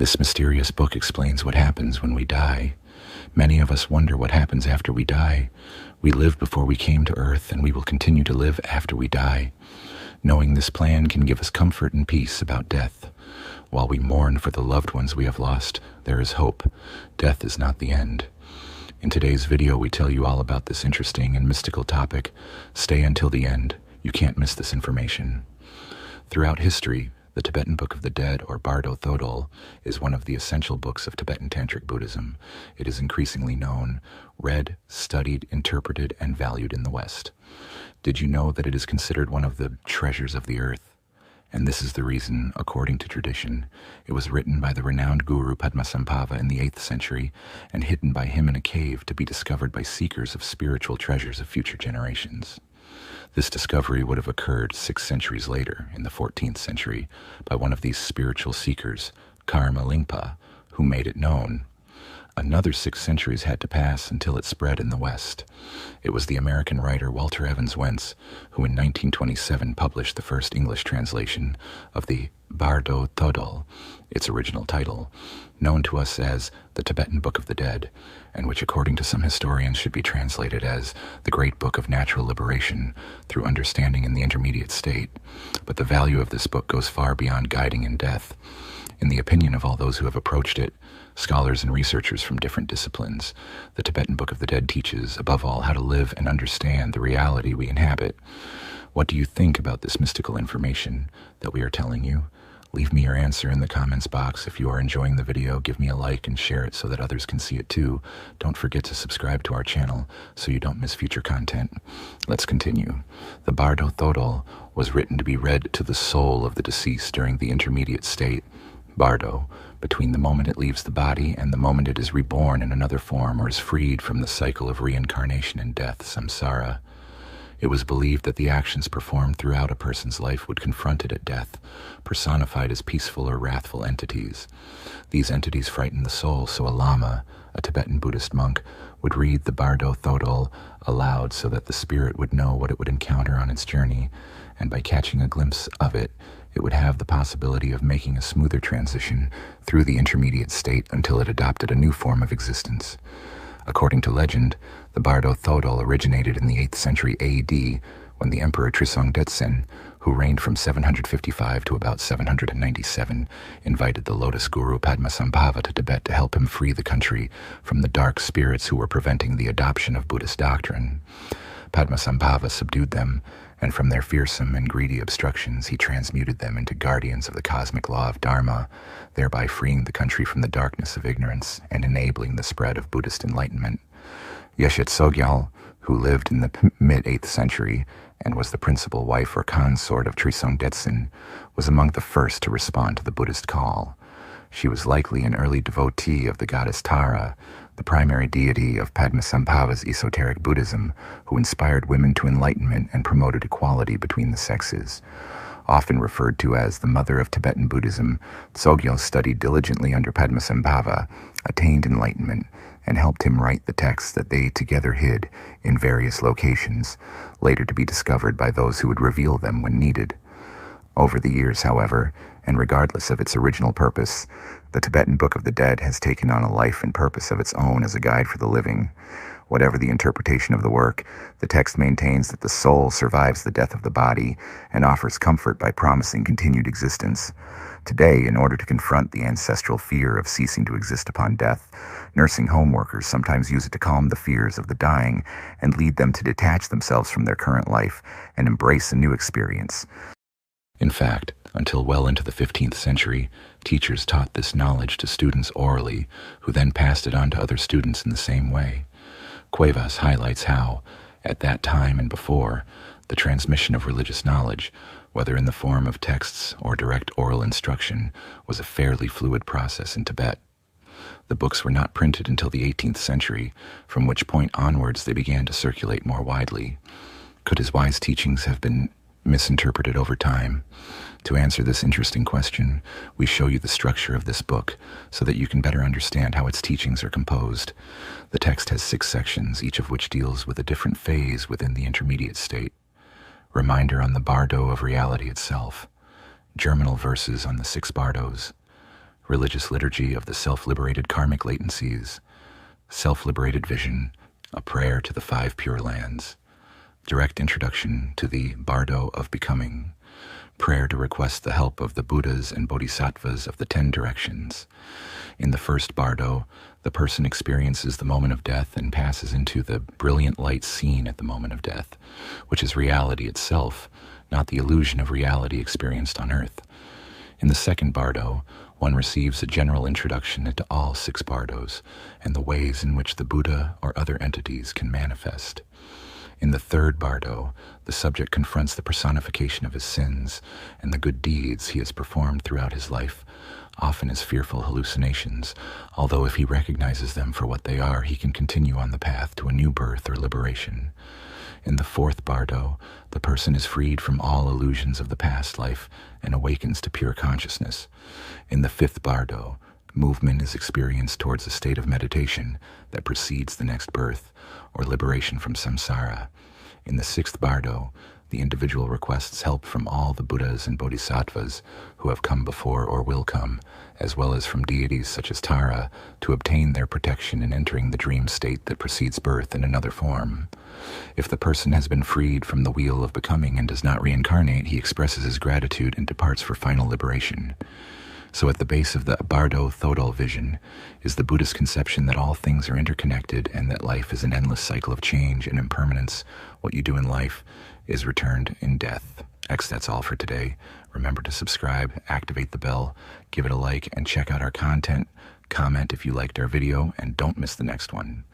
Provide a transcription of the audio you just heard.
This mysterious book explains what happens when we die. Many of us wonder what happens after we die. We lived before we came to earth, and we will continue to live after we die. Knowing this plan can give us comfort and peace about death. While we mourn for the loved ones we have lost, there is hope. Death is not the end. In today's video, we tell you all about this interesting and mystical topic. Stay until the end. You can't miss this information. Throughout history, the Tibetan Book of the Dead, or Bardo Thodol, is one of the essential books of Tibetan Tantric Buddhism. It is increasingly known, read, studied, interpreted, and valued in the West. Did you know that it is considered one of the treasures of the earth? And this is the reason, according to tradition. It was written by the renowned guru Padmasambhava in the 8th century and hidden by him in a cave to be discovered by seekers of spiritual treasures of future generations. This discovery would have occurred 6 centuries later, in the 14th century, by one of these spiritual seekers, Karma Lingpa, who made it known. Another 6 centuries had to pass until it spread in the West. It was the American writer Walter Evans Wentz who in 1927 published the first English translation of the Bardo Thodol, its original title, known to us as the Tibetan Book of the Dead, and which according to some historians should be translated as the Great Book of Natural Liberation through understanding in the intermediate state. But the value of this book goes far beyond guiding in death. In the opinion of all those who have approached it, scholars and researchers from different disciplines, the Tibetan Book of the Dead teaches, above all, how to live and understand the reality we inhabit. What do you think about this mystical information that we are telling you? Leave me your answer in the comments box. If you are enjoying the video, give me a like and share it so that others can see it too. Don't forget to subscribe to our channel so you don't miss future content. Let's continue. The Bardo Thodol was written to be read to the soul of the deceased during the intermediate state, Bardo, between the moment it leaves the body and the moment it is reborn in another form or is freed from the cycle of reincarnation and death, samsara. It was believed that the actions performed throughout a person's life would confront it at death, personified as peaceful or wrathful entities. These entities frightened the soul, so a lama, a Tibetan Buddhist monk, would read the Bardo Thodol aloud so that the spirit would know what it would encounter on its journey, and by catching a glimpse of it, it would have the possibility of making a smoother transition through the intermediate state until it adopted a new form of existence. According to legend, the Bardo Thodol originated in the 8th century AD when the Emperor Trisong Detsen, who reigned from 755 to about 797, invited the Lotus Guru Padmasambhava to Tibet to help him free the country from the dark spirits who were preventing the adoption of Buddhist doctrine. Padmasambhava subdued them, and from their fearsome and greedy obstructions he transmuted them into guardians of the cosmic law of Dharma, thereby freeing the country from the darkness of ignorance and enabling the spread of Buddhist enlightenment. Yeshet Sogyal, who lived in the mid-8th century and was the principal wife or consort of Trisong Detsen, was among the first to respond to the Buddhist call. She was likely an early devotee of the goddess Tara, the primary deity of Padmasambhava's esoteric Buddhism, who inspired women to enlightenment and promoted equality between the sexes. Often referred to as the mother of Tibetan Buddhism, Tsogyal studied diligently under Padmasambhava, attained enlightenment, and helped him write the texts that they together hid in various locations, later to be discovered by those who would reveal them when needed. Over the years, however, and regardless of its original purpose, the Tibetan Book of the Dead has taken on a life and purpose of its own as a guide for the living. Whatever the interpretation of the work, the text maintains that the soul survives the death of the body and offers comfort by promising continued existence. Today, in order to confront the ancestral fear of ceasing to exist upon death, nursing home workers sometimes use it to calm the fears of the dying and lead them to detach themselves from their current life and embrace a new experience. In fact, until well into the 15th century, teachers taught this knowledge to students orally, who then passed it on to other students in the same way. Cuevas highlights how, at that time and before, the transmission of religious knowledge, whether in the form of texts or direct oral instruction, was a fairly fluid process in Tibet. The books were not printed until the 18th century, from which point onwards they began to circulate more widely. Could his wise teachings have been misinterpreted over time? To answer this interesting question, we show you the structure of this book so that you can better understand how its teachings are composed. The text has 6 sections, each of which deals with a different phase within the intermediate state. Reminder on the Bardo of reality itself. Germinal verses on the 6 Bardos. religious liturgy of the self-liberated karmic latencies, self-liberated vision, a prayer to the 5 pure lands, direct introduction to the Bardo of becoming, prayer to request the help of the Buddhas and Bodhisattvas of the 10 directions. In the first Bardo, the person experiences the moment of death and passes into the brilliant light seen at the moment of death, which is reality itself, not the illusion of reality experienced on earth. In the second Bardo, one receives a general introduction into all 6 Bardos and the ways in which the Buddha or other entities can manifest. In the third Bardo, the subject confronts the personification of his sins and the good deeds he has performed throughout his life, often as fearful hallucinations, although if he recognizes them for what they are, he can continue on the path to a new birth or liberation. In the fourth Bardo, the person is freed from all illusions of the past life and awakens to pure consciousness. In the fifth Bardo, movement is experienced towards a state of meditation that precedes the next birth, or liberation from samsara. In the sixth Bardo, the individual requests help from all the Buddhas and Bodhisattvas who have come before or will come, as well as from deities such as Tara, to obtain their protection in entering the dream state that precedes birth in another form. If the person has been freed from the wheel of becoming and does not reincarnate, he expresses his gratitude and departs for final liberation. So at the base of the Bardo Thodol vision is the Buddhist conception that all things are interconnected and that life is an endless cycle of change and impermanence. What you do in life is returned in death. That's all for today. Remember to subscribe, activate the bell, give it a like, and check out our content. Comment if you liked our video, and don't miss the next one.